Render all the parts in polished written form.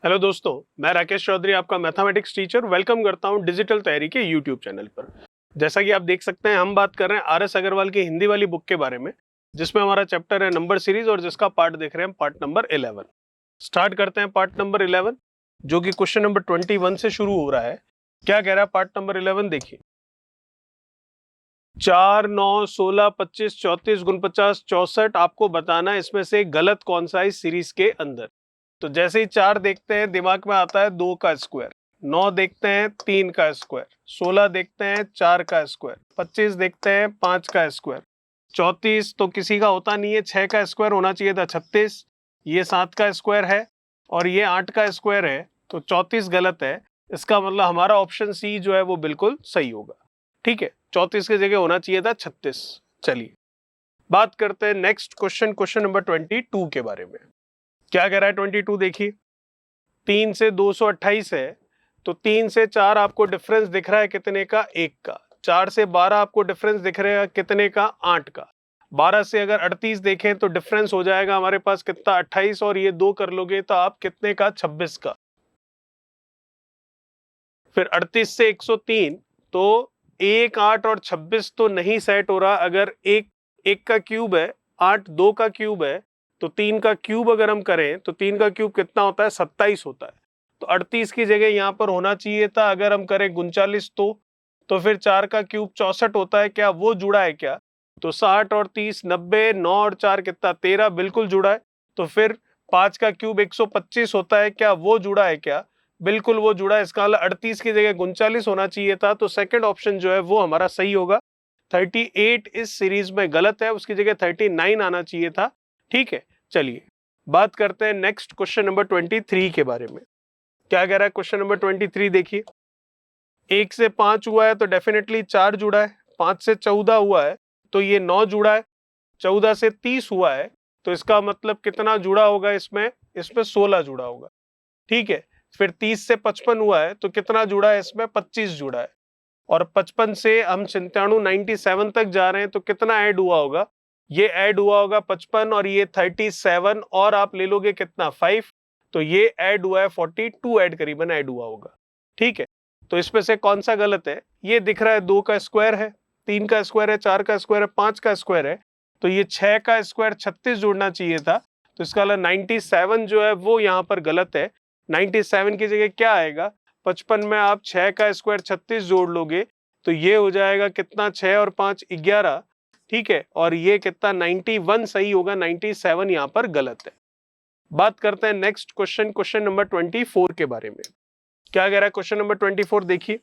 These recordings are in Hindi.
हेलो दोस्तों, मैं राकेश चौधरी आपका मैथमेटिक्स टीचर वेलकम करता हूं डिजिटल तैयारी के यूट्यूब चैनल पर। जैसा कि आप देख सकते हैं, हम बात कर रहे हैं आर.एस. अग्रवाल की हिंदी वाली बुक के बारे में, जिसमें हमारा चैप्टर है नंबर सीरीज और जिसका पार्ट देख रहे हैं पार्ट नंबर 11। स्टार्ट करते हैं पार्ट नंबर 11, जो कि क्वेश्चन नंबर 21 से शुरू हो रहा है। क्या कह रहा है पार्ट नंबर 11? देखिए, 4, 9, 16, 25, 34, 49, 64 आपको बताना है इसमें से गलत कौन सा है इस सीरीज के अंदर। तो जैसे ही 4 देखते हैं दिमाग में आता है 2 का स्क्वायर, 9 देखते हैं 3 का स्क्वायर, 16 देखते हैं 4 का स्क्वायर, 25 देखते हैं 5 का स्क्वायर, 34 तो किसी का होता नहीं है, 6 का स्क्वायर होना चाहिए था 36, ये 7 का स्क्वायर है और ये 8 का स्क्वायर है, तो 34 गलत है। इसका मतलब हमारा ऑप्शन सी जो है वो बिल्कुल सही होगा। ठीक है, 34 की जगह होना चाहिए था 36। चलिए बात करते हैं नेक्स्ट क्वेश्चन, क्वेश्चन नंबर 22 के बारे में। क्या कह रहा है 22? देखिए, 3 से 228 है, तो 3 से 4 आपको डिफरेंस दिख रहा है कितने का? 1 का। 4 से 12 आपको डिफरेंस दिख रहा है कितने का? 8 का। 12 से अगर 38 देखें तो डिफरेंस हो जाएगा हमारे पास कितना? 28, और ये 2 कर लोगे तो आप कितने का? 26 का। फिर 38 से 103, तो 1, 8 और 26 तो नहीं सेट हो रहा। अगर 1 का क्यूब है, 8 2 का क्यूब है, तो 3 का क्यूब अगर हम करें तो 3 का क्यूब कितना होता है? 27 होता है। तो 38 की जगह यहाँ पर होना चाहिए था, अगर हम करें 39, तो फिर 4 का क्यूब 64 होता है। क्या वो जुड़ा है क्या? तो 60 और 30 90, 9 और 4 कितना? 13, बिल्कुल जुड़ा है। तो फिर 5 का क्यूब 125 होता है। क्या वो जुड़ा है क्या? बिल्कुल वो जुड़ा है। इसका मतलब 38 की जगह 39 होना चाहिए था। तो सेकंड ऑप्शन जो है वो हमारा सही होगा। 38 इस सीरीज में गलत है, उसकी जगह 39 आना चाहिए था। ठीक है, चलिए बात करते हैं नेक्स्ट क्वेश्चन नंबर 23 के बारे में। क्या कह रहा है क्वेश्चन नंबर 23? देखिए, 1 से 5 हुआ है तो डेफिनेटली 4 जुड़ा है, 5 से 14 हुआ है तो ये 9 जुड़ा है, 14 से 30 हुआ है तो इसका मतलब कितना जुड़ा होगा? इसमें 16 जुड़ा होगा। ठीक है, फिर 30 से 55 हुआ है तो कितना जुड़ा है? इसमें 25 जुड़ा है। और 55 से हम 97 तक जा रहे हैं तो कितना ऐड हुआ होगा? ये ऐड हुआ होगा 55 और ये 37, और आप ले लोगे कितना? 5, तो ये ऐड हुआ है 42 ऐड करीबन ऐड हुआ होगा। ठीक है, तो इसमें से कौन सा गलत है? ये दिख रहा है 2 का स्क्वायर है, 3 का स्क्वायर है, 4 का स्क्वायर है, 5 का स्क्वायर है, तो ये 6 का स्क्वायर 36 जुड़ना चाहिए था। तो इसका मतलब 97 जो है वो यहाँ पर गलत है। 97 की जगह क्या आएगा? 55 में आप 6 का स्क्वायर 36 जोड़ लोगे तो ये हो जाएगा कितना? 6 और 5 11। ठीक है, और ये कितना? 91 सही होगा, 97 यहाँ पर गलत है। बात करते हैं नेक्स्ट क्वेश्चन, क्वेश्चन नंबर 24 के बारे में। क्या कह रहा है क्वेश्चन नंबर 24? देखिए,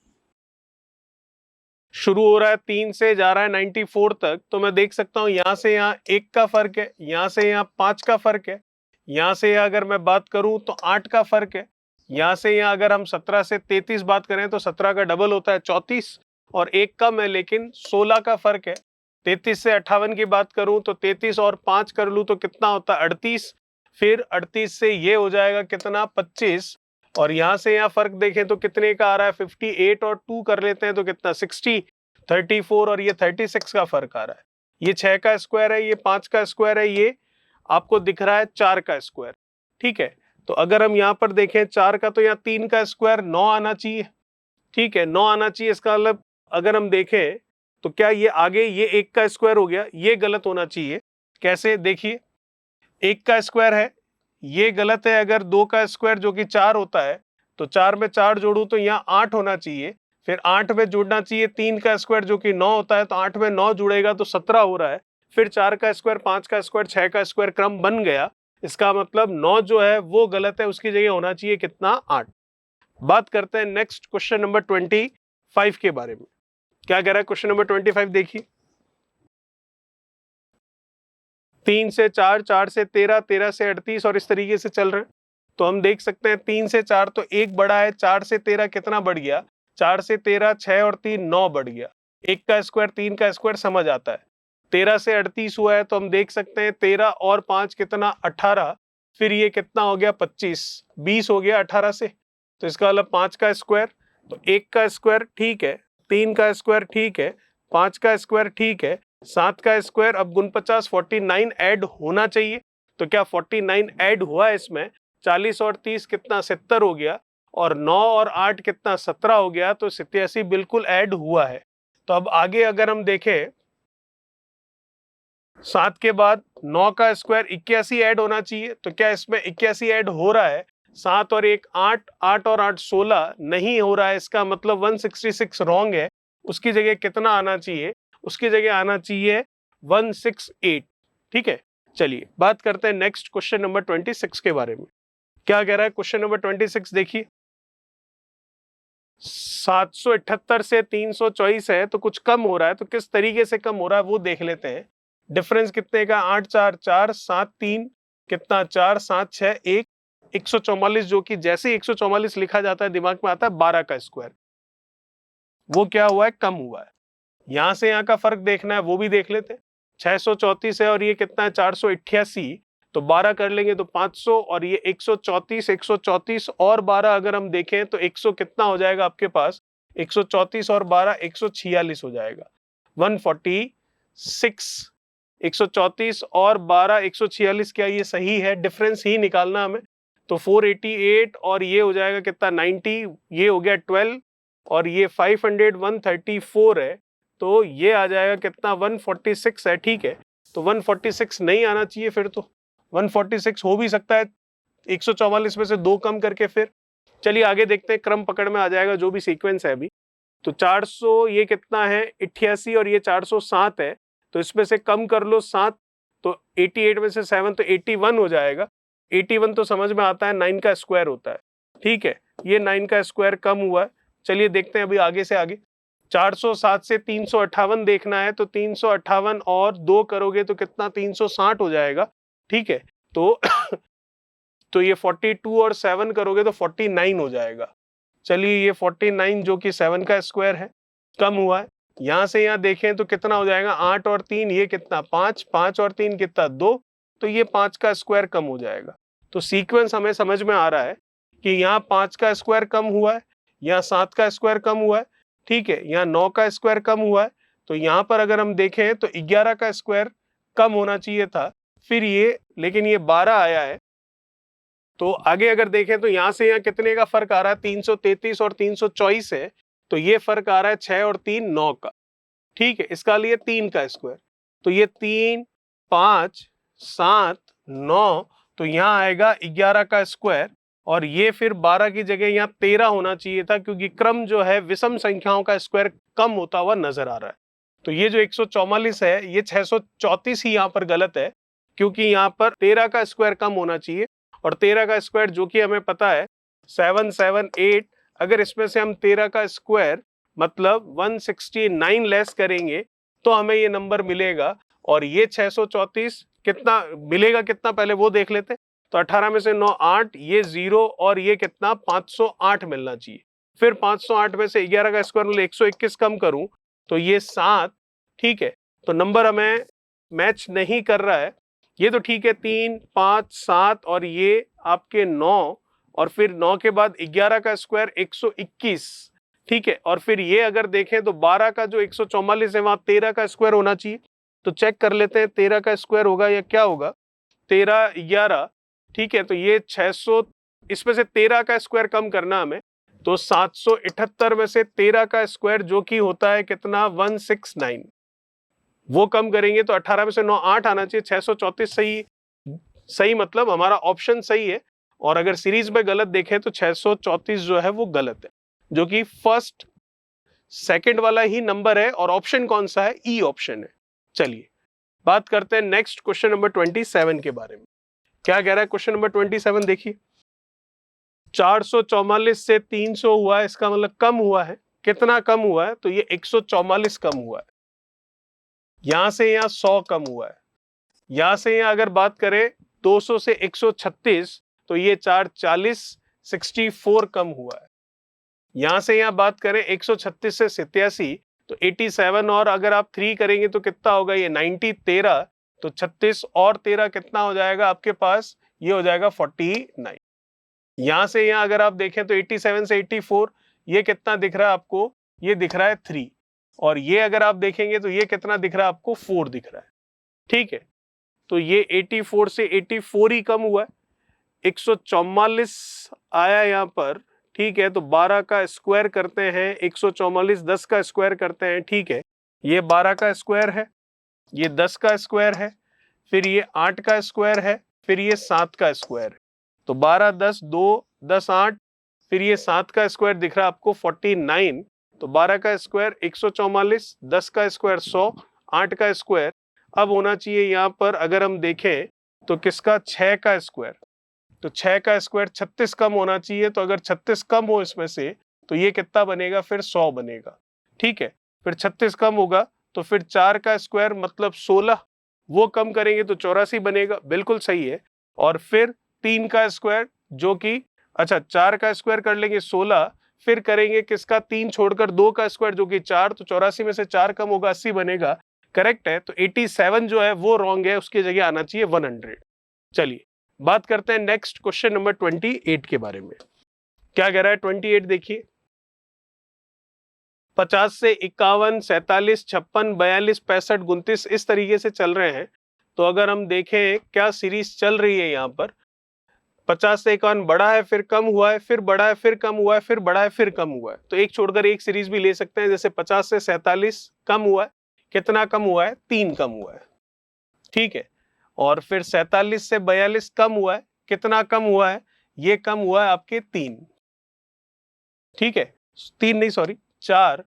शुरू हो रहा है 3 से जा रहा है 94 तक, तो मैं देख सकता हूं यहां से यहां 1 का फर्क है, यहां से यहां 5 का फर्क है, यहां से अगर मैं बात करूं तो 8 का फर्क है, यहां से यहां अगर हम 17 से 33 बात करें तो 17 का डबल होता है 34, और 1 कम है लेकिन 16 का फर्क है। 33 से 58 की बात करूं तो 33 और 5 कर लूं तो कितना होता है? 38। फिर 38 से ये हो जाएगा कितना? 25, और यहां से यहां फर्क देखें तो कितने का आ रहा है? 58 और 2 कर लेते हैं तो कितना? 60, 34 और ये 36 का फर्क आ रहा है। ये 6 का स्क्वायर है, ये 5 का स्क्वायर है, ये आपको दिख रहा है 4 का स्क्वायर। ठीक है, तो अगर हम यहाँ पर देखें 4 का, तो यहाँ 3 का स्क्वायर 9 आना चाहिए। ठीक है, 9 आना चाहिए। इसका मतलब अगर हम देखें तो क्या ये आगे ये 1 का स्क्वायर हो गया, ये गलत होना चाहिए। कैसे? देखिए, 1 का स्क्वायर है, ये गलत है। अगर 2 का स्क्वायर जो कि 4 होता है, तो 4 में 4 जोड़ू तो यहाँ 8 होना चाहिए। फिर 8 में जुड़ना चाहिए 3 का स्क्वायर जो कि 9 होता है, तो 8 में 9 जुड़ेगा तो 17 हो रहा है। फिर 4 का स्क्वायर, 5 का स्क्वायर, 6 का स्क्वायर, क्रम बन गया। इसका मतलब 9 जो है वो गलत है, उसकी जगह होना चाहिए कितना? 8। बात करते हैं नेक्स्ट क्वेश्चन नंबर 25 के बारे में। क्या कह रहा है क्वेश्चन नंबर 25? देखिए, 3 से 4, 4 से 13, 13 से 38 और इस तरीके से चल रहे हैं। तो हम देख सकते हैं 3 से 4 तो 1 बढ़ा है, 4 से 13 कितना बढ़ गया? 4 से 13 6 और 3 9 बढ़ गया। 1 का स्क्वायर 3 का स्क्वायर समझ आता है। 13 से 38 हुआ है तो हम देख सकते हैं 13 और 5 कितना? 18। फिर ये कितना हो गया? 25, 20 हो गया 18 से। तो इसका मतलब 5 का स्क्वायर, तो 1 का स्क्वायर ठीक है, 3 का स्क्वायर ठीक है, 5 का स्क्वायर ठीक है, 7 का स्क्वायर, अब 49 49 ऐड होना चाहिए। तो क्या 49 ऐड हुआ है इसमें? 40 और 30 कितना 70 हो गया, और 9 और 8 कितना 17 हो गया, तो 87 बिल्कुल ऐड हुआ है। तो अब आगे अगर हम देखें, 7 के बाद 9 का स्क्वायर 81 ऐड होना चाहिए, तो क्या इसमें 81 ऐड हो रहा है? 7 और 1 8, 8 और 8 16, नहीं हो रहा है, इसका मतलब 166 रॉन्ग है। उसकी जगह कितना आना चाहिए? उसकी जगह आना चाहिए 168। ठीक है, चलिए बात करते हैं नेक्स्ट क्वेश्चन नंबर 26 के बारे में। क्या कह रहा है क्वेश्चन नंबर 26? देखिए, 778 से 324 है, तो कुछ कम हो रहा है, तो किस तरीके से कम हो रहा है वो देख लेते हैं। डिफरेंस कितने का? 8 4 4 7 3 कितना 4 7 6 1 144, जो कि जैसे ही 144 लिखा जाता है दिमाग में आता है 12 का स्क्वायर। वो क्या हुआ है? कम हुआ है। यहां से यहाँ का फर्क देखना है, वो भी देख लेते हैं। 634 है और ये कितना है? 488, तो 12 कर लेंगे तो 500, और ये 134 134 और 12 अगर हम देखें तो 100 कितना हो जाएगा आपके पास? 134 और 12 146 हो जाएगा। 146, 134 और 12 146, क्या ये सही है? डिफरेंस ही निकालना हमें, तो 488 और ये हो जाएगा कितना 90, ये हो गया 12, और ये 500 134 है, तो ये आ जाएगा कितना? 146 है। ठीक है, तो 146 नहीं आना चाहिए, फिर तो 146 हो भी सकता है 144 में से 2 कम करके। फिर चलिए आगे देखते हैं, क्रम पकड़ में आ जाएगा जो भी सीक्वेंस है अभी। तो 400, ये कितना है? 88, और ये 407 है, तो इसमें से कम कर लो 7, तो 88 में से 7 तो 81 हो जाएगा। 81 तो समझ में आता है 9 का स्क्वायर होता है। ठीक है, ये 9 का स्क्वायर कम हुआ है। चलिए देखते हैं अभी आगे से आगे। 407 से 358 देखना है, तो 358 और 2 करोगे तो कितना? 360 हो जाएगा। ठीक है, तो तो ये 42 और 7 करोगे तो 49 हो जाएगा। चलिए ये 49 जो कि 7 का स्क्वायर है, कम हुआ है। यहां से यहां देखें तो कितना हो जाएगा? 8 और 3, ये कितना? 5, 5 और 3 कितना? 2, तो ये 5 का स्क्वायर कम हो जाएगा। तो सीक्वेंस हमें समझ में आ रहा है कि यहाँ 5 का स्क्वायर कम हुआ है, यहाँ 7 का स्क्वायर कम हुआ है। ठीक है, यहाँ 9 का स्क्वायर कम हुआ है, तो यहाँ पर अगर हम देखें तो 11 का स्क्वायर कम होना चाहिए था, फिर ये, लेकिन ये 12 आया है। तो आगे अगर देखें तो यहां से यहाँ कितने का फर्क आ रहा है? 333 और 324 है, तो ये फर्क आ रहा है 6 और 3 9 का। ठीक है, इसका लिए 3 का स्क्वायर, तो ये 3 5 7 9, तो यहाँ आएगा 11 का स्क्वायर, और ये फिर 12 की जगह यहाँ 13 होना चाहिए था, क्योंकि क्रम जो है विषम संख्याओं का स्क्वायर कम होता हुआ नजर आ रहा है। तो ये जो 144 है, ये 634 ही यहाँ पर गलत है, क्योंकि यहाँ पर 13 का स्क्वायर कम होना चाहिए, और 13 का स्क्वायर जो कि हमें पता है 778, अगर इसमें से हम 13 का स्क्वायर मतलब 169 लेस करेंगे तो हमें ये नंबर मिलेगा, और ये 634 कितना मिलेगा, कितना पहले वो देख लेते। तो 18 में से 9 8, ये 0, और ये कितना 508 मिलना चाहिए। फिर 508 में से 11 का स्क्वायर मतलब 121 कम करूं तो ये 7। ठीक है, तो नंबर हमें मैच नहीं कर रहा है। ये तो ठीक है, 3 5 7 और ये आपके 9, और फिर 9 के बाद 11 का स्क्वायर 121। ठीक है, और फिर ये अगर देखें तो 12 का जो 144 है वहां 13 का स्क्वायर होना चाहिए। तो चेक कर लेते हैं 13 का स्क्वायर होगा या क्या होगा। 13 11, ठीक है, तो ये 600, इसमें से 13 का स्क्वायर कम करना हमें, तो 778 में से 13 का स्क्वायर जो कि होता है कितना 169, वो कम करेंगे तो 18 में से 9 8 आना चाहिए। 634 सही, सही मतलब हमारा ऑप्शन सही है। और अगर सीरीज में गलत देखें तो 634 जो है वो गलत है, जो कि फर्स्ट सेकंड वाला ही नंबर है, और ऑप्शन कौन सा है? ई ऑप्शन है। चलिए बात करते हैं नेक्स्ट क्वेश्चन नंबर 27 के बारे में। क्या कह रहा है क्वेश्चन नंबर 27? देखिए, 444 से 300 हुआ है, इसका मतलब कम हुआ है। कितना कम हुआ है? तो ये 144 कम हुआ है। यहां से यहां 100 कम हुआ है। यहां से यहां अगर बात करें 200 से 136, तो ये 440 64 कम हुआ है। यहां से यहां बात करें 136 से 87, तो 87, और अगर आप 3 करेंगे तो कितना होगा? ये 90 13, तो 36 और 13 कितना हो जाएगा आपके पास? ये हो जाएगा 49। यहां से यहां अगर आप देखें तो 87 से 84, ये कितना दिख रहा है आपको? ये दिख रहा है 3, और ये अगर आप देखेंगे तो ये कितना दिख रहा है आपको? 4 दिख रहा है। ठीक है, तो ये 84 से 84 ही कम हुआ है। 144 आया यहाँ पर, ठीक है। तो 12 का स्क्वायर करते हैं, 144 10 का स्क्वायर करते हैं, ठीक है। ये 12 का स्क्वायर है, ये 10 का स्क्वायर है, फिर ये 8 का स्क्वायर है, फिर ये 7 का स्क्वायर है। तो 12 10 2 10 8, फिर ये 7 का स्क्वायर दिख रहा है आपको 49। तो 12 का स्क्वायर 144, 10 का स्क्वायर 100, 8 का स्क्वायर अब होना चाहिए यहाँ पर, अगर हम देखें तो किसका, 6 का स्क्वायर। तो 6 का स्क्वायर 36 कम होना चाहिए। तो अगर 36 कम हो इसमें से तो ये कितना बनेगा, फिर 100 बनेगा, ठीक है। फिर 36 कम होगा तो फिर 4 का स्क्वायर मतलब 16, वो कम करेंगे तो 84 बनेगा, बिल्कुल सही है। और फिर 3 का स्क्वायर जो कि, अच्छा 4 का स्क्वायर कर लेंगे 16, फिर करेंगे किसका, 3 छोड़कर 2 का स्क्वायर जो कि 4, तो 84 में से 4 कम होगा 80 बनेगा, करेक्ट है। तो 87 जो है वो रॉन्ग है, उसकी जगह आना चाहिए 100। चलिए बात करते हैं नेक्स्ट क्वेश्चन नंबर 28 के बारे में। क्या कह रहा है 28, देखिए 50 से 51, 47, 56, 42, 65, 29 इस तरीके से चल रहे हैं। तो अगर हम देखें क्या सीरीज चल रही है यहाँ पर, 50 से 51 बड़ा है, फिर कम हुआ है, फिर बड़ा है, फिर कम हुआ है, फिर बड़ा है, फिर कम हुआ है। तो एक छोड़कर एक सीरीज भी ले सकते हैं, जैसे 50 से 47 कम हुआ है, कितना कम हुआ है, 3 कम हुआ है, ठीक है। और फिर 47 से 42 कम हुआ है, कितना कम हुआ है, ये कम हुआ है आपके 3, ठीक है। 3 नहीं सॉरी 4।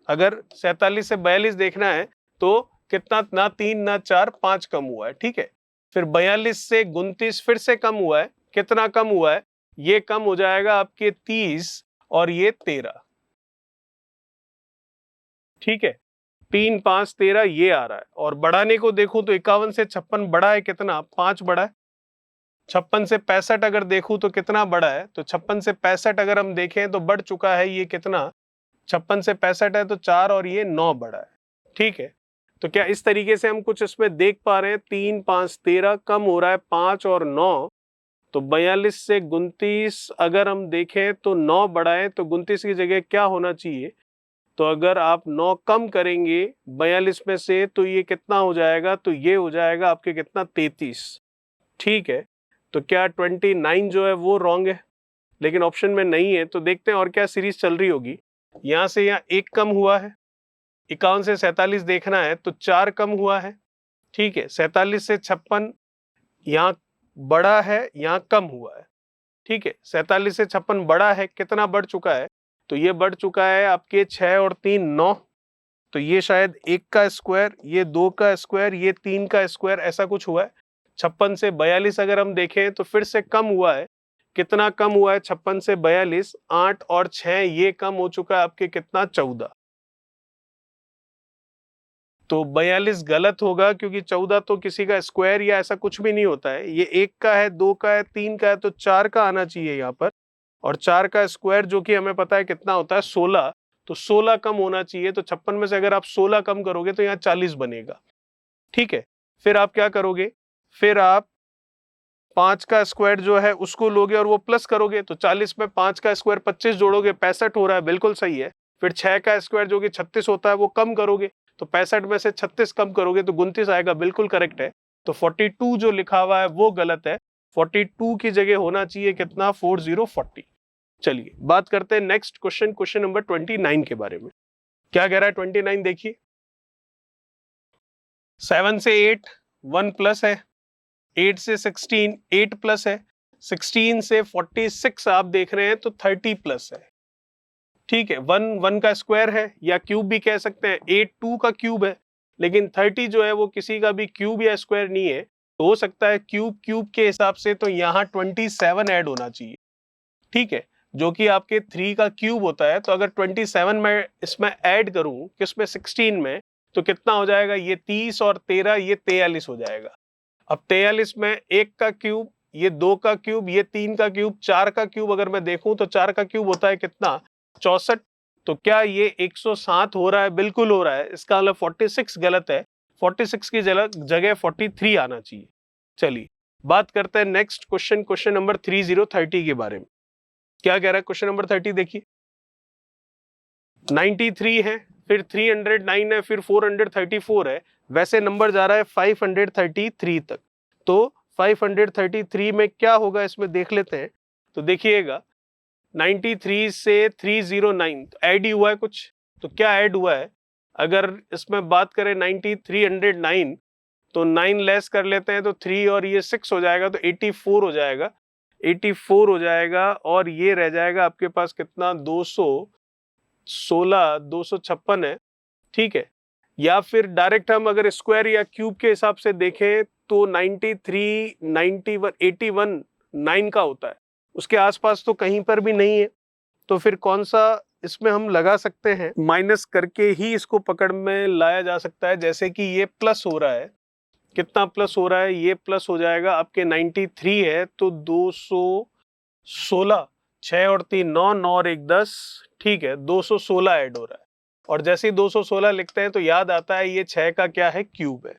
अगर 47 से 42 देखना है तो कितना, ना 3 ना 4, 5 कम हुआ है, ठीक है। फिर 42 से 29 फिर से कम हुआ है, कितना कम हुआ है, ये कम हो जाएगा आपके 30 और ये 13, ठीक है। 3 5 13 ये आ रहा है। और बढ़ाने को देखूं तो 51 से 56 बड़ा है, कितना, 5 बड़ा है। 56 से 65 अगर देखूं तो कितना बड़ा है, तो 56 से 65 अगर हम देखें तो बढ़ चुका है, ये कितना, 56 से 65 है तो 4 और ये 9 बड़ा है, ठीक है। तो क्या इस तरीके से हम कुछ इसमें देख पा रहे हैं, 3 5 13 कम हो रहा है 5 और 9। तो 42 से 29 अगर हम देखें तो 9 बड़ा है, तो 29 की जगह क्या होना चाहिए, तो अगर आप 9 कम करेंगे 42 में से तो ये कितना हो जाएगा, तो ये हो जाएगा आपके कितना, 33, ठीक है। तो क्या 29 जो है वो रॉन्ग है, लेकिन ऑप्शन में नहीं है। तो देखते हैं और क्या सीरीज चल रही होगी। यहां से यहाँ 1 कम हुआ है, 51 से 47 देखना है तो 4 कम हुआ है, ठीक है। 47 से 56 यहाँ बड़ा है, यहाँ कम हुआ है, ठीक है। 47 से 56 बड़ा है, कितना बढ़ चुका है, तो ये बढ़ चुका है आपके 6 और 3 9। तो ये शायद 1 का स्क्वायर, ये 2 का स्क्वायर, ये 3 का स्क्वायर, ऐसा कुछ हुआ है। 56 से 42 अगर हम देखें तो फिर से कम हुआ है, कितना कम हुआ है, 56 से 42, 8 और 6 ये कम हो चुका है आपके कितना, 14। तो 42 गलत होगा, क्योंकि 14 तो किसी का स्क्वायर या ऐसा कुछ भी नहीं होता है। ये 1 का है, 2 का है, 3 का है, तो 4 का आना चाहिए यहाँ पर। और 4 का स्क्वायर जो कि हमें पता है कितना होता है, 16। तो 16 कम होना चाहिए। तो 56 में से अगर आप 16 कम करोगे तो यहाँ 40 बनेगा, ठीक है। फिर आप क्या करोगे, फिर आप 5 का स्क्वायर जो है उसको लोगे और वो प्लस करोगे, तो 40 में 5 का स्क्वायर 25 जोड़ोगे, 65 हो रहा है, बिल्कुल सही है। फिर 6 का स्क्वायर जो कि 36 होता है वो कम करोगे, तो 65 में से 36 कम करोगे तो 29 आएगा, बिल्कुल करेक्ट है। तो 42 जो लिखा हुआ है वो गलत है, 42 की जगह होना चाहिए कितना, 4040। चलिए बात करते हैं नेक्स्ट क्वेश्चन, क्वेश्चन नंबर 29 के बारे में। क्या कह रहा है 29, देखिए 7 से 8 1 प्लस है, 8 से 16 8 प्लस है, 16 से 46 आप देख रहे हैं तो 30 प्लस है, ठीक है। 1 1 का स्क्वायर है या क्यूब भी कह सकते हैं, 8 2 का क्यूब है, लेकिन 30 जो है वो किसी का भी क्यूब या स्क्वायर नहीं है। तो हो सकता है क्यूब क्यूब के हिसाब से, तो यहाँ 27 ऐड होना चाहिए, ठीक है, जो कि आपके 3 का क्यूब होता है। तो अगर 27 में इसमें ऐड करूं किसमें, 16 में, तो कितना हो जाएगा, ये 30 और 13 ये 43 हो जाएगा। अब 43 में 1 का क्यूब, ये 2 का क्यूब, ये 3 का क्यूब, 4 का क्यूब अगर मैं देखूं तो 4 का क्यूब होता है कितना, 64। तो क्या ये 107 हो रहा है, बिल्कुल हो रहा है। इसका मतलब 46 गलत है, 46 की जगह 43 आना चाहिए। चलिए बात करते हैं नेक्स्ट क्वेश्चन, क्वेश्चन नंबर 30 के बारे में। क्या कह रहा है क्वेश्चन नंबर 30, देखिए 93 है, फिर 309 है, फिर 434 है, वैसे नंबर जा रहा है 533 तक। तो 533 में क्या होगा इसमें देख लेते हैं। तो देखिएगा 93 से 309 ऐड ही हुआ है कुछ, तो क्या ऐड हुआ है, अगर इसमें बात करें 9309 तो 9 लेस कर लेते हैं तो 3 और ये 6 हो जाएगा, तो 84 हो जाएगा, 84 हो जाएगा। और ये रह जाएगा आपके पास कितना, 216 256 है, ठीक है। या फिर डायरेक्ट हम अगर स्क्वायर या क्यूब के हिसाब से देखें तो 93 91 81 9 का होता है, उसके आसपास तो कहीं पर भी नहीं है। तो फिर कौन सा इसमें हम लगा सकते हैं, माइनस करके ही इसको पकड़ में लाया जा सकता है। जैसे कि ये प्लस हो रहा है, कितना प्लस हो रहा है, ये प्लस हो जाएगा आपके 93 है तो 216, 6 और 3 9, 9 और 1 10, ठीक है, 216 ऐड हो रहा है। और जैसे ही 216 लिखते हैं तो याद आता है ये 6 का क्या है, क्यूब है,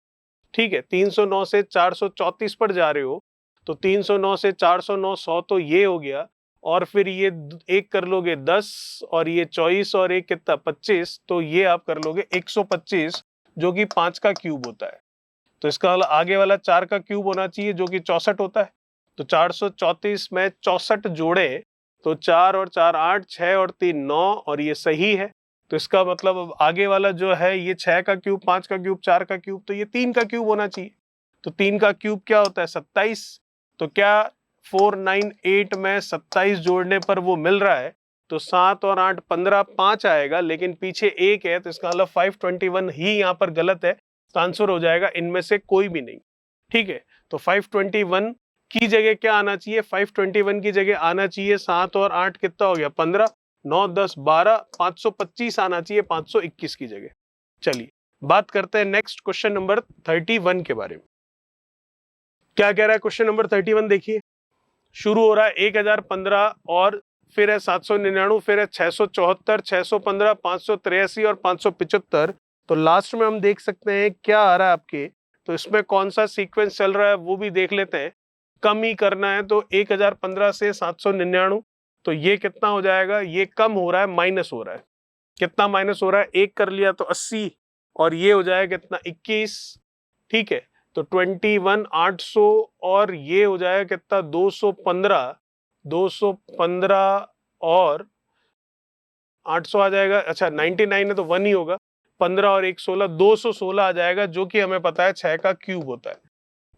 ठीक है। 309 से 434 पर जा रहे हो तो 309 से 409 100 तो ये हो गया, और फिर ये एक कर लोगे 10 और ये 24 और एक कितना 25, तो ये आप कर लोगे 125 जो कि 5 का क्यूब होता है। तो इसका आगे वाला 4 का क्यूब होना चाहिए जो कि 64 होता है। तो 434 में 64 जोड़े तो 4 और 4 8, 6 और 3 9 और ये सही है। तो इसका मतलब अब आगे वाला जो है ये 6 का क्यूब, 5 का क्यूब, 4 का क्यूब, तो ये 3 का क्यूब होना चाहिए। तो 3 का क्यूब क्या होता है, 27। तो क्या 498 में 27 जोड़ने पर वो मिल रहा है, तो 7 और 8 15 5 आएगा, लेकिन पीछे 1 है तो इसका मतलब 521 ही यहाँ पर गलत है। तो आंसर हो जाएगा इनमें से कोई भी नहीं, ठीक है। तो 521 की जगह क्या आना चाहिए, 521 की जगह आना चाहिए 7 और 8 कितना हो गया 15, 9 10 12, 525 आना चाहिए 521 की जगह। चलिए बात करते हैं नेक्स्ट क्वेश्चन नंबर 31 के बारे में। क्या कह रहा है क्वेश्चन नंबर 31, देखिए शुरू हो रहा है 1015 और फिर है 799, फिर है 674, 615, 583 और 575। तो लास्ट में हम देख सकते हैं क्या आ रहा है आपके, तो इसमें कौन सा सीक्वेंस चल रहा है वो भी देख लेते हैं। कम ही करना है तो 1015 से 799, तो ये कितना हो जाएगा, ये कम हो रहा है, माइनस हो रहा है, कितना माइनस हो रहा है, 1 कर लिया तो 80 और ये हो जाएगा कितना 21, ठीक है। तो 21 800 और ये हो जाएगा कितना 215, 215 और 800 आ जाएगा, अच्छा 99 है तो 1 ही होगा, 15 और 1 16, 216 आ जाएगा जो कि हमें पता है 6 का क्यूब होता है।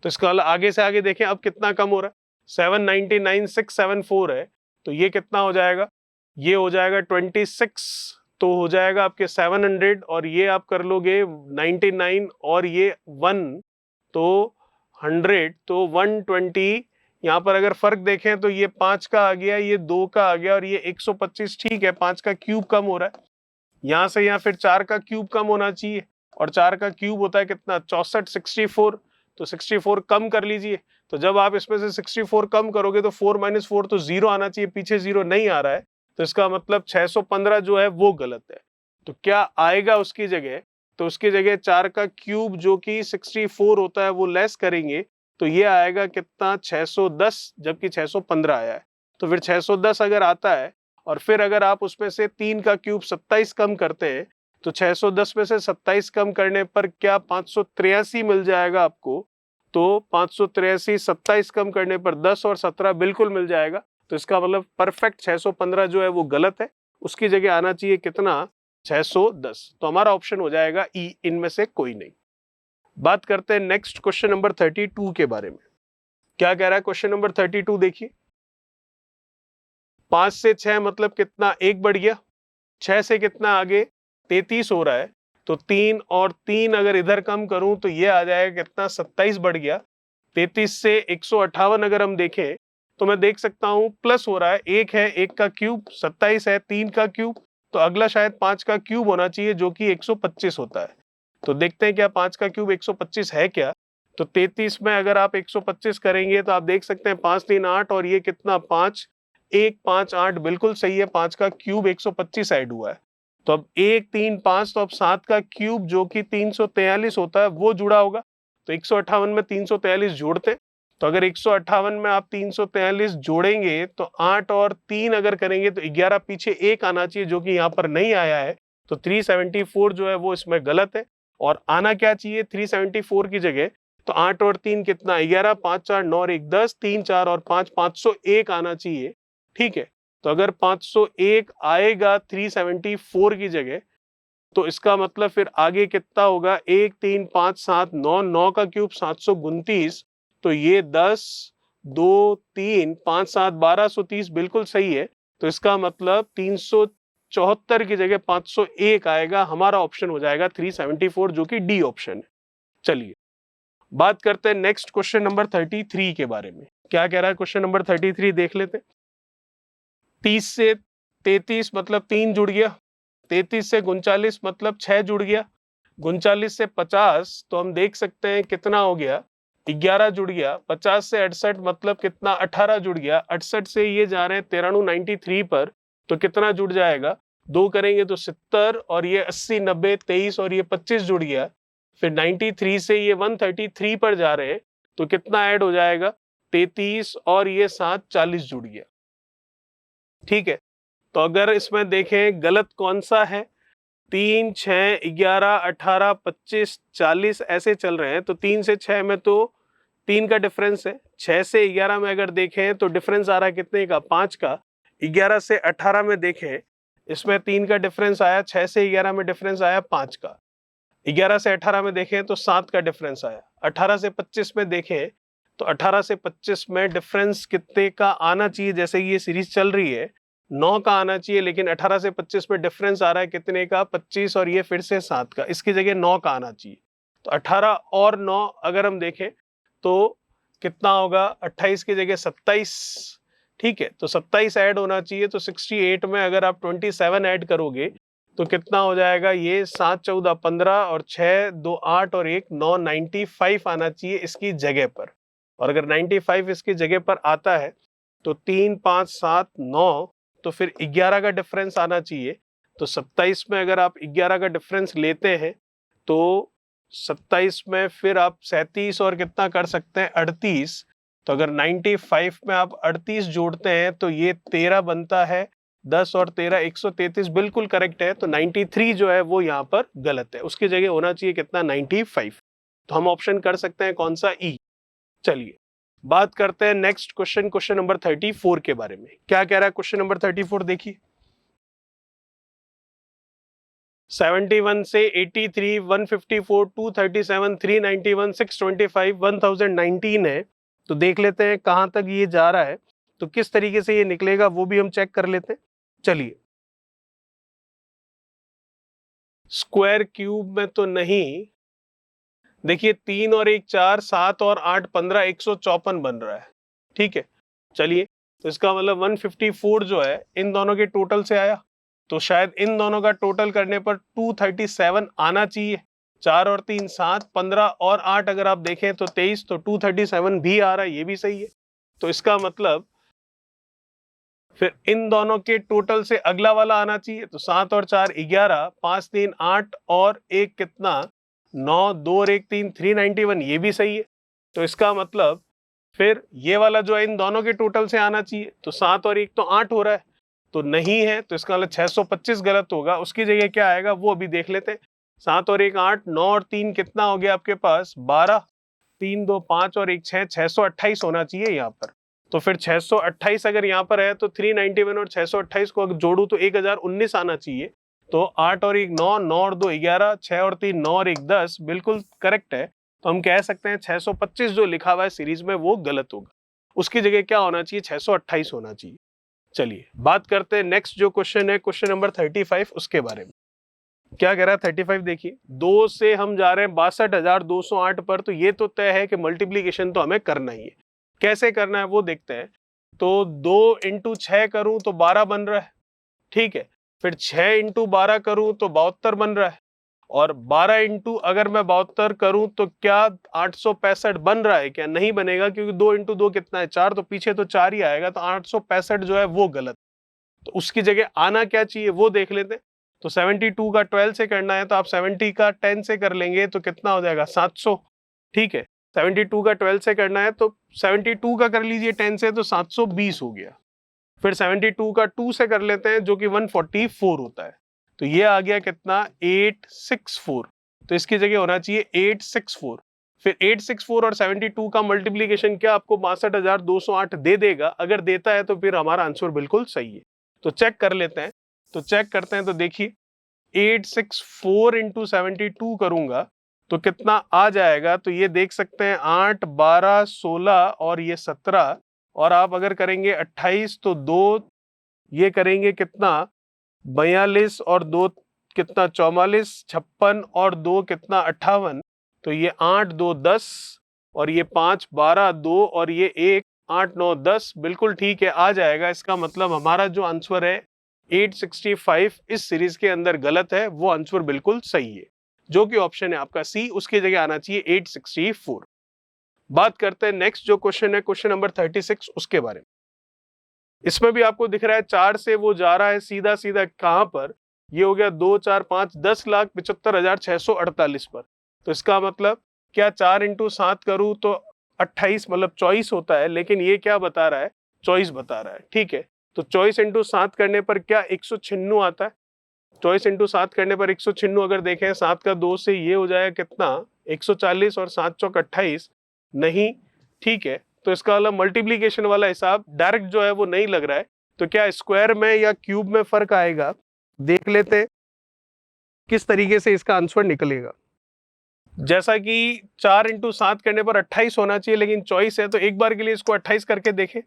तो इसका आगे से आगे देखें अब कितना कम हो रहा है, 799 674 है, तो ये कितना हो जाएगा, ये हो जाएगा 26, तो हो जाएगा आपके 700 और ये आप कर लोगे 99 और ये 1 तो 100, तो 120। यहाँ पर अगर फर्क देखें तो ये 5 का आ गया, ये 2 का आ गया और ये 125, ठीक है, 5 का क्यूब कम हो रहा है। यहाँ से यहाँ फिर 4 का क्यूब कम होना चाहिए, और 4 का क्यूब होता है कितना 64 64, तो 64 कम कर लीजिए। तो जब आप इसमें से 64 कम करोगे तो 4 - 4 तो 0 आना चाहिए, पीछे 0 नहीं आ रहा है, तो इसका मतलब 615 जो है वो गलत है। तो क्या आएगा उसकी जगह, तो उसकी जगह 4 का क्यूब जो कि 64 होता है वो लेस करेंगे, तो ये आएगा कितना 610, जबकि 615 आया है। तो फिर 610 अगर आता है और फिर अगर आप उसमें से 3 का क्यूब 27 कम करते हैं, तो 610 में से 27 कम करने पर क्या 583 मिल जाएगा आपको। तो 583 27 कम करने पर 10 और 17 बिल्कुल मिल जाएगा। तो इसका मतलब परफेक्ट 615 जो है वो गलत है, उसकी जगह आना चाहिए कितना 610। तो हमारा ऑप्शन हो जाएगा ई, इनमें से कोई नहीं। बात करते हैं नेक्स्ट क्वेश्चन नंबर 32 के बारे में। क्या कह रहा है क्वेश्चन नंबर 32, देखिए 5 से 6 मतलब कितना, 1 बढ़ गया, 6 से कितना आगे 33 हो रहा है, तो 3 और 3 अगर इधर कम करूं तो ये आ जाएगा कितना 27 बढ़ गया। 33 से 158 अगर हम देखें तो मैं देख सकता हूं प्लस हो रहा है, 1 है 1 का क्यूब, 27 है 3 का क्यूब, तो अगला शायद 5 का क्यूब होना चाहिए जो कि 125 होता है। तो देखते हैं क्या 5 का क्यूब 125 है क्या। तो 33 में अगर आप 125 करेंगे तो आप देख सकते हैं 5 3 8 और ये कितना 5 1 5 8 बिल्कुल सही है, 5 का क्यूब 125 ऐड हुआ है। तो अब 1 3 5, तो अब 7 का क्यूब जो कि 343 होता है वो जुड़ा होगा। तो 158 में 343 जोड़ते, तो अगर 158 में आप 343 जोड़ेंगे तो 8 और 3 अगर करेंगे तो 11 पीछे 1 आना चाहिए जो कि यहाँ पर नहीं आया है। तो 374 जो है वो इसमें गलत है, और आना क्या चाहिए 374 की जगह, तो 8 और 3 कितना, 11, 5 4 9 और 1 10, 3 4 और 5 501 आना चाहिए। ठीक है, तो अगर 501 आएगा 374 की जगह, तो इसका मतलब फिर आगे कितना होगा, 1 3 5 7 9, 9 का क्यूब 729, तो ये 10 2 3 5 7 1230 बिल्कुल सही है। तो इसका मतलब 374 की जगह 501 आएगा, हमारा ऑप्शन हो जाएगा 374, जो कि डी ऑप्शन है। चलिए बात करते हैं नेक्स्ट क्वेश्चन नंबर 33 के बारे में। क्या कह रहा है क्वेश्चन नंबर 33, देख लेते हैं। 30 से 33 मतलब 3 जुड़ गया, 33 से 39 मतलब 6 जुड़ गया, 39 से 50 तो हम देख सकते हैं कितना हो गया, 11 जुड़ गया, 50 से 68 मतलब कितना, 18 जुड़ गया, 68 से ये जा रहे हैं 93 पर, तो कितना जुड़ जाएगा, 2 करेंगे तो 70, और ये 80 90 23 और ये 25 जुड़ गया। फिर 93 से ये 133 पर जा रहे हैं, तो कितना ऐड हो जाएगा, 33 और ये 7 40 जुड़ गया। ठीक है, तो अगर इसमें देखें गलत कौन सा है, 3 6 11 18 25 40 ऐसे चल रहे हैं, तो 3 से 6 में तो 3 का डिफरेंस है, 6 से 11 में अगर देखें तो डिफरेंस आ रहा है कितने का, 5 का, 11 से 18 में देखें इसमें 3 का डिफरेंस आया, 6 से 11 में डिफरेंस आया 5 का, 11 से 18 में देखें तो 7 का डिफरेंस आया, 18 से 25 में देखें तो 18 से 25 में डिफरेंस कितने का आना चाहिए, जैसे ये सीरीज चल रही है 9 का आना चाहिए, लेकिन 18 से 25 में डिफरेंस आ रहा है कितने का, 25, और ये फिर से 7 का, इसकी जगह 9 का आना चाहिए। तो 18 और 9 अगर हम देखें तो कितना होगा, 28 की जगह 27। ठीक है, तो 27 ऐड होना चाहिए, तो 68 में अगर आप 27 ऐड करोगे तो कितना हो जाएगा, ये 7 14 15 और 6 2 8 और 1 9, 95 आना चाहिए इसकी जगह पर। और अगर 95 इसकी जगह पर आता है तो 3 5 7 9, तो फिर 11 का डिफरेंस आना चाहिए। तो 27 में अगर आप 11 का डिफरेंस लेते हैं तो 27 में फिर आप 37 और कितना कर सकते हैं, 38। तो अगर 95 में आप 38 जोड़ते हैं तो ये 13 बनता है, 10 और 13 133 बिल्कुल करेक्ट है। तो 93 जो है वो यहाँ पर गलत है, उसकी जगह होना चाहिए कितना, 95। तो हम ऑप्शन कर सकते हैं कौन सा, ई। चलिए बात करते हैं नेक्स्ट क्वेश्चन, क्वेश्चन नंबर 34 के बारे में। क्या कह रहा है क्वेश्चन नंबर 34, देखिए। 71 से 83, 154, 237, 391, 625, 1019 है। तो देख लेते हैं कहां तक ये जा रहा है, तो किस तरीके से ये निकलेगा वो भी हम चेक कर लेते हैं। चलिए, स्क्वायर क्यूब में तो नहीं, देखिए 3 और 1 4, 7 और 8 15, 154 बन रहा है। ठीक है, चलिए, तो इसका मतलब 154 जो है इन दोनों के टोटल से आया, तो शायद इन दोनों का टोटल करने पर 237 आना चाहिए। 4 और 3 7, 15 और 8 अगर आप देखें तो 23, तो 237 भी आ रहा है, ये भी सही है। तो इसका मतलब फिर इन दोनों के टोटल से अगला वाला आना चाहिए, तो 7 और 4 11, 5 3 8 और 1 कितना, 9, 2 और 1 3, 391, ये भी सही है। तो इसका मतलब फिर ये वाला जो है इन दोनों के टोटल से आना चाहिए, तो 7 और 1 तो 8 हो रहा है, तो नहीं है, तो इसका मतलब 625 गलत होगा। उसकी जगह क्या आएगा वो अभी देख लेते हैं। 7 और 1 8, 9 और 3 कितना हो गया आपके पास, 12, 3 2 5 और 1 6, 628 होना चाहिए यहाँ पर। तो फिर 628 अगर यहाँ पर है तो 391 और 628 को अगर जोड़ू तो 1019 आना चाहिए। तो 8 और 1 9, 9 और 2 11, 6 और 3 9 और 1 10 बिल्कुल करेक्ट है। तो हम कह सकते हैं 625 जो लिखा हुआ है सीरीज में वो गलत होगा, उसकी जगह क्या होना चाहिए, 628 होना चाहिए। चलिए बात करते हैं नेक्स्ट जो क्वेश्चन है, क्वेश्चन नंबर 35, उसके बारे में। क्या कह रहा है 35, देखिए 2 से हम जा रहे हैं 62,208 पर, तो ये तो तय है कि मल्टीप्लीकेशन तो हमें करना ही है। कैसे करना है वो देखते हैं। तो 2 इंटू 6 करूं तो 12 बन रहा है। ठीक है, फिर 6 इंटू 12 करूं तो 72 बन रहा है, और 12 इंटू अगर मैं 72 करूं तो क्या 865 बन रहा है, क्या नहीं बनेगा, क्योंकि 2 इंटू 2 कितना है, 4, तो पीछे तो 4 ही आएगा, तो 865 जो है वो गलत। तो उसकी जगह आना क्या चाहिए वो देख लेते हैं। तो 72 का 12 से करना है तो आप 70 का 10 से कर लेंगे तो कितना हो जाएगा, 700। ठीक है, 72 का 12 से करना है तो 72 का कर लीजिए 10 से, तो 720 हो गया। फिर 72 का 2 से कर लेते हैं जो कि 144 होता है, तो ये आ गया कितना, 864। तो इसकी जगह होना चाहिए 864। फिर 864 और 72 का मल्टीप्लीकेशन क्या आपको 62,208 दे देगा? अगर देता है तो फिर हमारा आंसर बिल्कुल सही है। तो चेक कर लेते हैं। तो चेक करते हैं, तो देखिए 864 इंटू 72 करूंगा तो कितना आ जाएगा? तो ये देख सकते हैं 8, 12, 16 और ये 17, और आप अगर करेंगे 28 तो 2 ये करेंगे कितना 42 और 2 कितना 44, 56 और 2 कितना 58, तो ये 8, 2, 10 और ये 5, 12, 2 और ये 1, 8, 9, 10 बिल्कुल ठीक है, आ जाएगा। इसका मतलब हमारा जो आंसर है 865 इस सीरीज के अंदर गलत है, वो आंसर बिल्कुल सही है, जो कि ऑप्शन है आपका सी, उसकी जगह आना चाहिए 864। बात करते हैं नेक्स्ट जो क्वेश्चन है, क्वेश्चन नंबर 36, उसके बारे में। इसमें भी आपको दिख रहा है 4 से वो जा रहा है सीधा सीधा कहां पर, ये हो गया 2, 4, 5, 10,75,648 पर। तो इसका मतलब क्या 4 इंटू 7 करूं तो 28 मतलब 24 होता है, लेकिन ये क्या बता रहा है 24 बता रहा है। ठीक है, तो 24 इंटू 7 करने पर क्या 196 आता है। 24 इंटू 7 करने पर 196, अगर देखें 7 का 2 से ये हो जाएगा कितना 140 और 7 चौक 28 नहीं। ठीक है, तो इसका वाला मल्टीप्लीकेशन वाला हिसाब डायरेक्ट जो है वो नहीं लग रहा है, तो क्या स्क्वायर में या क्यूब में फर्क आएगा, देख लेते हैं किस तरीके से इसका आंसर निकलेगा। जैसा कि 4 इंटू 7 करने पर 28 होना चाहिए, लेकिन चॉइस है, तो एक बार के लिए इसको 28 करके देखें।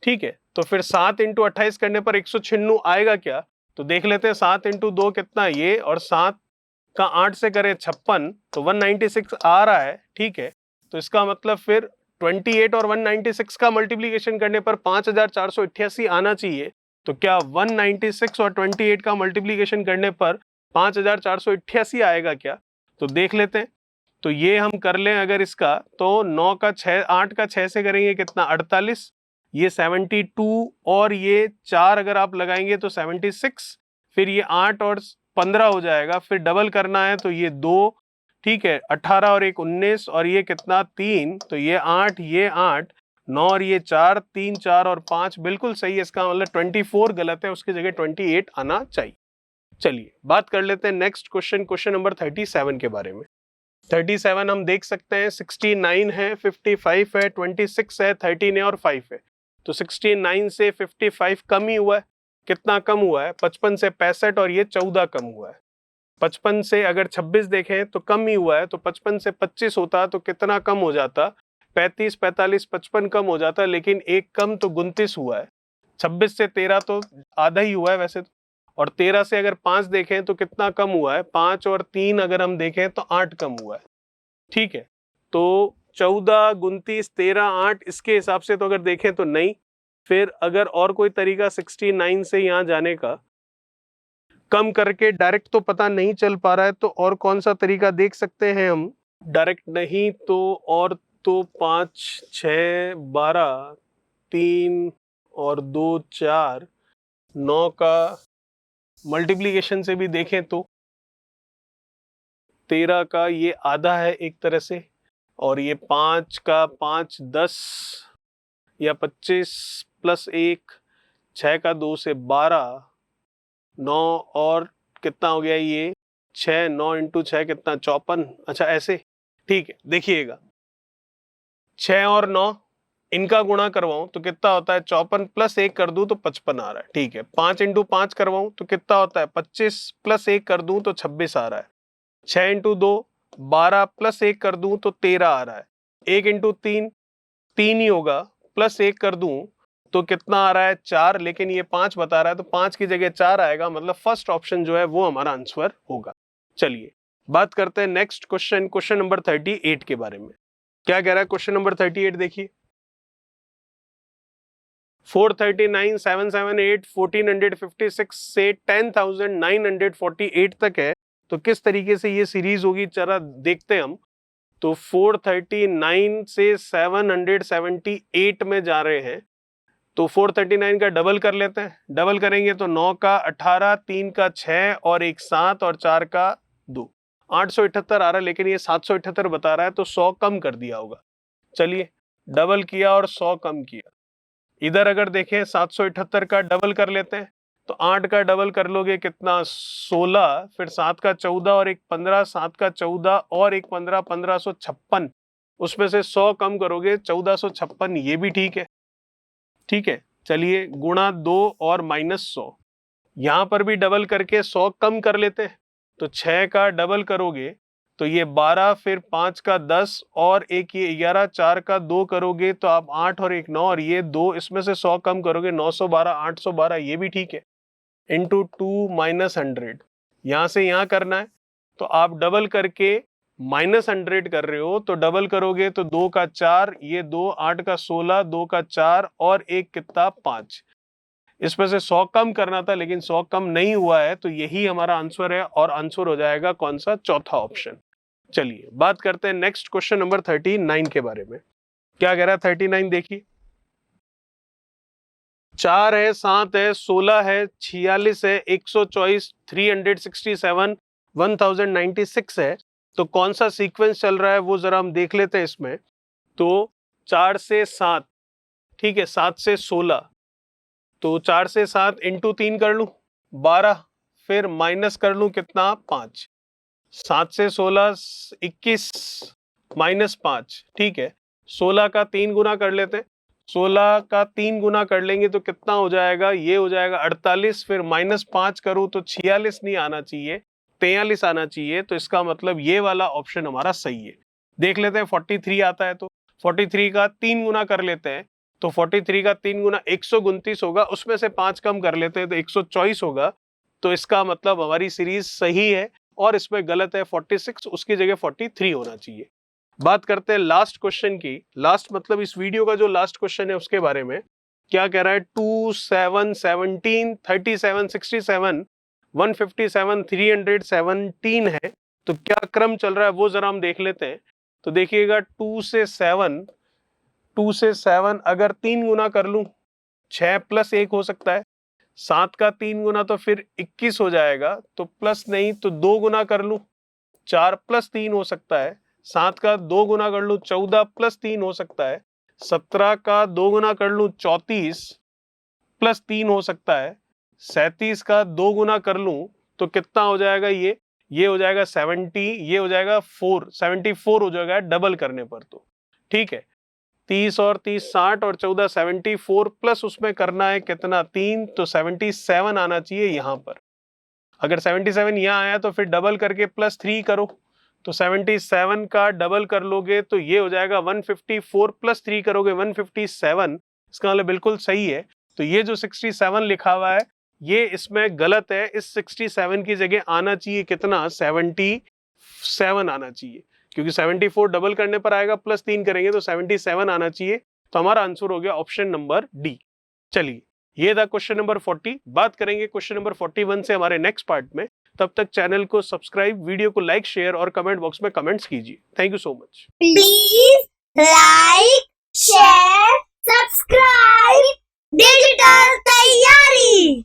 ठीक है, तो फिर 7 इंटू 28 करने पर 196 आएगा क्या, तो देख लेते हैं 7 इंटू 2 कितना ये, और 7 का 8 से करें 56 तो 196 आ रहा है। ठीक है, तो इसका मतलब फिर 28 और 196 का मल्टीप्लीकेशन करने पर 5488 आना चाहिए। तो क्या 196 और 28 का मल्टीप्लीकेशन करने पर 5488 आएगा क्या, तो देख लेते हैं। तो ये हम कर लें अगर इसका, तो 9 का 6, 8 का 6 से करेंगे कितना 48, ये 72 और ये 4 अगर आप लगाएंगे तो 76, फिर ये 8 और 15 हो जाएगा, फिर डबल करना है तो ये 2, ठीक है 18 और 1 19 और ये कितना 3, तो ये 8 ये 8 9 और ये 4 3 4 और 5 बिल्कुल सही है। इसका मतलब 24 गलत है, उसकी जगह 28 आना चाहिए। चलिए बात कर लेते हैं नेक्स्ट क्वेश्चन, क्वेश्चन नंबर 37 के बारे में। 37 हम देख सकते हैं 69 है, 55 है, 26 है, 13 है और 5 है। तो 69 से 55 कम ही हुआ है, कितना कम हुआ है 55 से 65 और ये 14 कम हुआ है। 55 से अगर 26 देखें तो कम ही हुआ है, तो 55 से 25 होता तो कितना कम हो जाता 35, 45, 55 कम हो जाता, लेकिन एक कम तो 29 हुआ है। 26 से 13 तो आधा ही हुआ है वैसे तो, और 13 से अगर 5 देखें तो कितना कम हुआ है 5 और 3 अगर हम देखें तो 8 कम हुआ है। ठीक है, तो 14, 29, 13, 8 इसके हिसाब से तो अगर देखें तो नहीं। फिर अगर और कोई तरीका 69 से यहाँ जाने का, कम करके डायरेक्ट तो पता नहीं चल पा रहा है, तो और कौन सा तरीका देख सकते हैं हम, डायरेक्ट नहीं तो और तो 5, 6, 12, 3 और 2 4, 9 का मल्टीप्लीकेशन से भी देखें तो 13 का ये आधा है एक तरह से, और ये 5 का 5 10 या 25 प्लस 1, 6 का 2 से 12, 9 और कितना हो गया ये 6, 9 इंटू 6 कितना 54, अच्छा ऐसे। ठीक है, देखिएगा 6 और 9 इनका गुणा करवाऊं तो कितना होता है 54 प्लस 1 कर दूं तो 55 आ रहा है। ठीक है, 5 इंटू 5 करवाऊं तो कितना होता है 25 प्लस 1 कर दूं तो 26 आ रहा है। 6 इंटू 2 12 प्लस 1 कर दूं तो 13 आ रहा है। 1 इंटू 3 3 ही होगा, प्लस 1 कर दूं तो कितना आ रहा है 4, लेकिन ये 5 बता रहा है तो 5 की जगह 4 आएगा, मतलब फर्स्ट ऑप्शन जो है वो हमारा आंसर होगा। चलिए बात करते हैं नेक्स्ट क्वेश्चन, क्वेश्चन नंबर 38 के बारे में। क्या कह रहा है क्वेश्चन नंबर 38, देखिए 439, 778, 1456 से 10,948 तक है, तो किस तरीके से ये सीरीज होगी जरा देखते हैं हम। तो 439 से 778 में जा रहे हैं, तो 439 का डबल कर लेते हैं। डबल करेंगे तो 9 का 18, 3 का 6 और 1 7 और 4 का 2, 878 आ रहा है, लेकिन ये 778 बता रहा है, तो 100 कम कर दिया होगा। चलिए डबल किया और 100 कम किया। इधर अगर देखें 778 का डबल कर लेते हैं, तो 8 का डबल कर लोगे कितना 16, फिर 7 का 14 और 1 15, 7 का 14 और 1 15, 1556 उसमें से 100 कम करोगे 1456, ये भी ठीक है। ठीक है, चलिए गुणा 2 और -100, यहां पर भी डबल करके 100 कम कर लेते हैं। तो 6 का डबल करोगे तो ये 12, फिर 5 का 10 और एक ये 11, 4 का 2 करोगे तो आप 8 और एक 9 और ये 2, इसमें से 100 कम करोगे 912, 812, ये भी ठीक है। इंटू 2 माइनस 100, यहां से यहां करना है तो आप डबल करके -100 कर रहे हो, तो डबल करोगे तो 2 का 4, ये 2, 8 का 16, 2 का 4 और एक कितना 5। इसमें से 100 कम करना था लेकिन 100 कम नहीं हुआ है, तो यही हमारा आंसर है और आंसर हो जाएगा कौन सा, चौथा ऑप्शन। चलिए बात करते हैं नेक्स्ट क्वेश्चन नंबर 39 के बारे में। क्या कह रहा है 39, देखिए 4 है, 7 है, 16 है, 46 है, 124, 367, 1096 है। तो कौन सा सीक्वेंस चल रहा है वो जरा हम देख लेते हैं इसमें। तो 4 से 7, ठीक है, 7 से 16, तो 4 से 7 इंटू 3 कर लूं 12, फिर माइनस कर लूं कितना 5, 7 से 16 21 माइनस 5, ठीक है। 16 का 3 गुना कर लेते हैं, 16 का 3 गुना कर लेंगे तो कितना हो जाएगा, ये हो जाएगा 48, फिर -5 करूं तो 46 नहीं आना चाहिए, 43 आना चाहिए। तो इसका मतलब ये वाला ऑप्शन हमारा सही है। देख लेते हैं 43 आता है तो 43 का 3 गुना कर लेते हैं, तो 43 का 3 गुना 129 होगा, उसमें से 5 कम कर लेते हैं तो 124 होगा। तो इसका मतलब हमारी सीरीज सही है और इसमें गलत है 46, उसकी जगह 43 होना चाहिए। बात करते हैं लास्ट क्वेश्चन की। लास्ट मतलब इस वीडियो का जो लास्ट क्वेश्चन है उसके बारे में। क्या कह रहा है, 2, 7, 17, 37, 67, 157, 317 है। तो क्या क्रम चल रहा है वो जरा हम देख लेते हैं। तो देखिएगा 2 से 7 अगर 3 गुना कर लूं 6 + 1 हो सकता है, 7 का 3 गुना तो फिर 21 हो जाएगा, तो प्लस नहीं तो 2 गुना कर लूं 4 + 3 हो सकता है, 7 का 2 गुना कर लूं 14 + 3 हो सकता है, 17 का 2 गुना कर लूं 34 + 3 हो सकता है, 37 का 2 गुना कर लूं तो कितना हो जाएगा, ये हो जाएगा 70, ये हो जाएगा 74 हो जाएगा डबल करने पर। तो ठीक है, 30 और 30 60 और 14 74 प्लस उसमें करना है कितना 3, तो 77 आना चाहिए यहाँ पर। अगर 77 यहाँ आया तो फिर डबल करके +3 करो, तो 77 का डबल कर लोगे तो ये हो जाएगा 154 + 3 करोगे 157, इसका मतलब बिल्कुल सही है। तो ये जो 67 लिखा हुआ है ये इसमें गलत है, इस 67 की जगह आना चाहिए कितना 77 आना चाहिए, क्योंकि 74 डबल करने पर आएगा +3 करेंगे तो 77 आना चाहिए। तो हमारा आंसर हो गया ऑप्शन नंबर डी। चलिए ये था क्वेश्चन नंबर 40। बात करेंगे क्वेश्चन नंबर 41 से हमारे नेक्स्ट पार्ट में। तब तक चैनल को सब्सक्राइब, वीडियो को लाइक, शेयर और कमेंट बॉक्स में कमेंट्स कीजिए। Thank you so much. Please like, share, subscribe digital तैयारी।